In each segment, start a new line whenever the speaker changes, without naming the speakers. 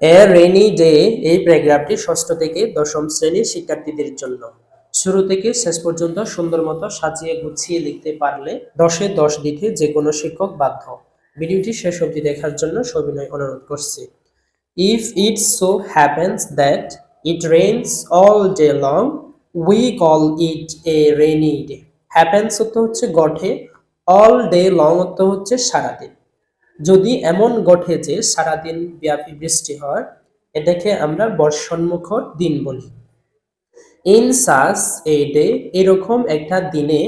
এ rainy day এই প্যারাগ্রাফটি ষষ্ঠ থেকে দশম শ্রেণীর শিক্ষার্থীদের জন্য। শুরু থেকে শেষ পর্যন্ত সুন্দর মতো সাজিয়ে গুছিয়ে লিখতে পারলে 10-এ 10 দিতে যে কোনো শিক্ষক বাধ্য। ভিডিওটি শেষ অবধি দেখার জন্য সবিনয় অনুরোধ করছি। If it so happens that it rains all day long, we call it a rainy day. Happens অর্থ হচ্ছে ঘটে, all day long অর্থ হচ্ছে সারাদিন। যদি এমন ঘটে যে সারাদিন ব্যাপী বৃষ্টি হয়, এটাকে আমরা বর্ষণমুখর দিন বলি। ইন সাচ এ ডে, এরকম একটা দিনে,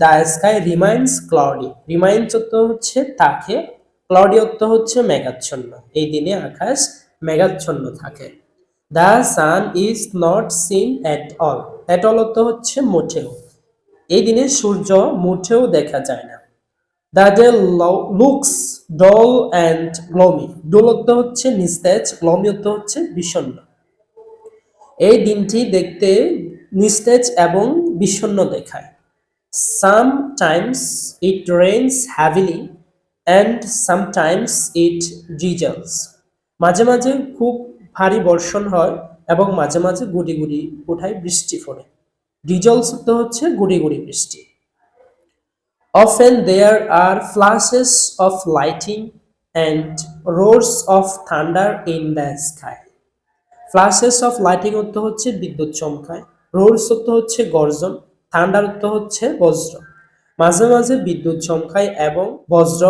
দ্য স্কাই রিমাইন্স ক্লাউডি। রিমাইন্স অর্থ হচ্ছে থাকে, ক্লাউডি অর্থ হচ্ছে মেঘাচ্ছন্ন। এই দিনে আকাশ মেঘাচ্ছন্ন থাকে। The sun is not seen at all. At all অর্থ হচ্ছে মোটেও। এই দিনে সূর্য মোটেও দেখা যায় না। The day looks doll and gloomy. Doll অর্থ হচ্ছে নিস্তেজ, গ্লোমি অর্থ হচ্ছে বিষণ্ণ। এই দিনটি দেখতে নিস্তেজ এবং বিষণ্ণ দেখায়। Sometimes it rains heavily and sometimes it drizzles. মাঝে মাঝে খুব ভারী বর্ষণ হয় এবং মাঝে মাঝে গুড়ি গুড়ি কোঠায় বৃষ্টি পড়ে। ড্রিজলস অর্থ হচ্ছে গুড়ি গুড়ি বৃষ্টি। Often there are flashes of lightning and roars of thunder in the sky. Flashes of lightning অর্থ হচ্ছে বিদ্যুৎ চমকায়, roars অর্থ হচ্ছে গর্জন, thunder অর্থ হচ্ছে বজ্র। মাঝে মাঝে বিদ্যুৎ চমকায় এবং বজ্র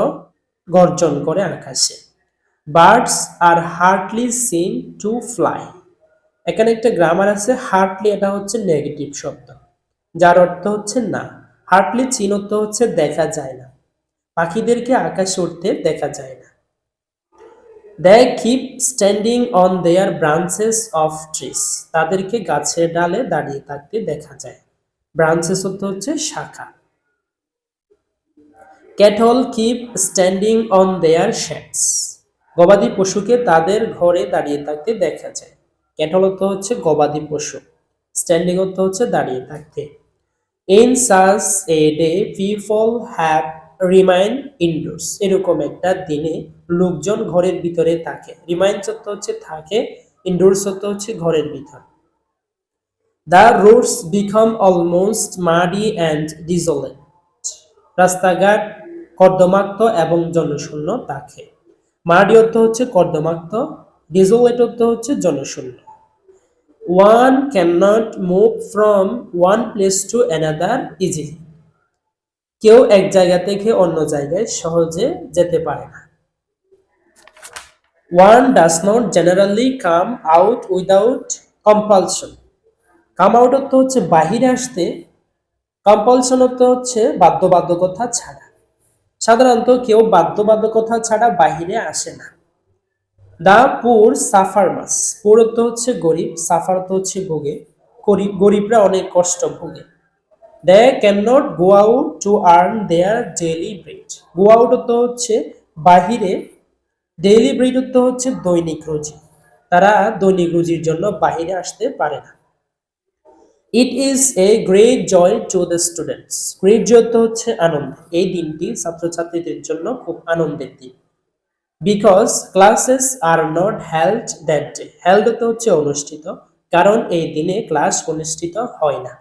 গর্জন করে আকাশে। Birds are hardly seen to fly. এখানে একটা গ্রামার আছে, হার্টলি এটা হচ্ছে নেগেটিভ শব্দ, যার অর্থ হচ্ছে না। হার্টলি চিন অর্থ হচ্ছে দেখা যায় না, পাখিদেরকে আকাশে উঠতে দেখা যায় না। They keep standing on their branches of trees. তাদেরকে গাছের ডালে দাঁড়িয়ে থাকতে দেখা যায়। ব্রাঞ্চেস অর্থ হচ্ছে শাখা। Cattle keep standing on there shades. গবাদি পশুকে তাদের ঘরে দাঁড়িয়ে থাকতে দেখা যায়। ক্যাটল অর্থ হচ্ছে গবাদি পশু, স্ট্যান্ডিং অর্থ হচ্ছে দাঁড়িয়ে থাকতে। In such a day people have remain endorse. এরকম একটা দিনে লোকজন ঘরের ভিতরে থাকে। রিমাইন অর্থ হচ্ছে থাকে, ইনডোর্স অর্থ হচ্ছে ঘরের ভিতর। The roads become almost muddy and desolate. রাস্তাঘাট কর্দমাক্ত এবং জনশূন্য থাকে। মাডি অর্থ হচ্ছে কর্দমাক্ত, ডিজলেট অর্থ হচ্ছে জনশূন্য। One cannot move from one place to another easily. কেউ এক জায়গা থেকে অন্য জায়গায় সহজে যেতে পারে না। One does not generally come out without compulsion. Come out অর্থ হচ্ছে বাহিরে আসতে, compulsion অর্থ হচ্ছে বাধ্যবাধকতা ছাড়া। সাধারণত কেউ বাধ্যবাধকতা ছাড়া বাহিরে আসে না। দ্য পুর সাফার মাস। পুর অর্থ হচ্ছে গরিব, সাফার অর্থ হচ্ছে ভোগে, গরিবরা অনেক কষ্ট ভোগে। They can not go out to earn their daily bread. Go out অর্থ হচ্ছে বাহিরে, ডেইলি ব্রেড অর্থ হচ্ছে দৈনিক রুজি। তারা দৈনিক রুজির জন্য বাহিরে আসতে পারে না। It is a great joy to the students. Great joy অর্থ হচ্ছে আনন্দ। এই দিনটি ছাত্রছাত্রীদের জন্য খুব আনন্দের দিন। Because classes are not held that day. Held অর্থ হচ্ছে অনুষ্ঠিত, কারণ এই দিনে ক্লাস অনুষ্ঠিত হয় না।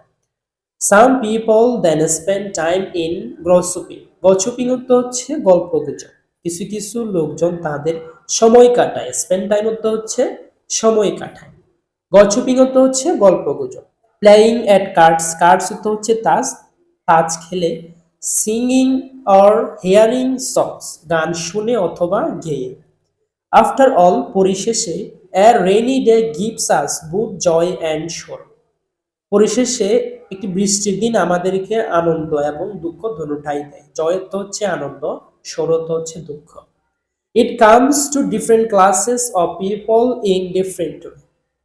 Some people then spend time in gossiping. Gossiping অর্থ হচ্ছে গল্পগুজব। কিছু কিছু লোকজন তাদের সময় কাটায়। স্পেন্ড টাইম অর্থ হচ্ছে সময় কাটায়। গসিপিং অর্থ হচ্ছে গল্পগুজব। প্লেয়িং এট কার্ডস। কার্ডস অর্থ হচ্ছে তাস, তাস খেলে। Singing or hearing songs. গান শুনে অথবা গেয়ে। আফটার অল, পরিশেষে, a rainy day gives us both joy and sorrow. পরিশেষে একটি বৃষ্টির দিন আমাদেরকে আনন্দ এবং দুঃখ দুটোটাই দেয়। জয় তো হচ্ছে আনন্দ, সরো তো হচ্ছে দুঃখ। It comes to different classes of people in different way.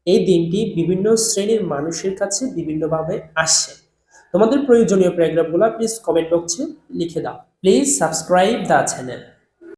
এই দিনটি বিভিন্ন শ্রেণীর মানুষের কাছে বিভিন্নভাবে আসে। তোমাদের প্রয়োজনীয় প্যারাগ্রাফগুলো প্লিজ কমেন্ট বক্সে লিখে দাও। Please subscribe the channel.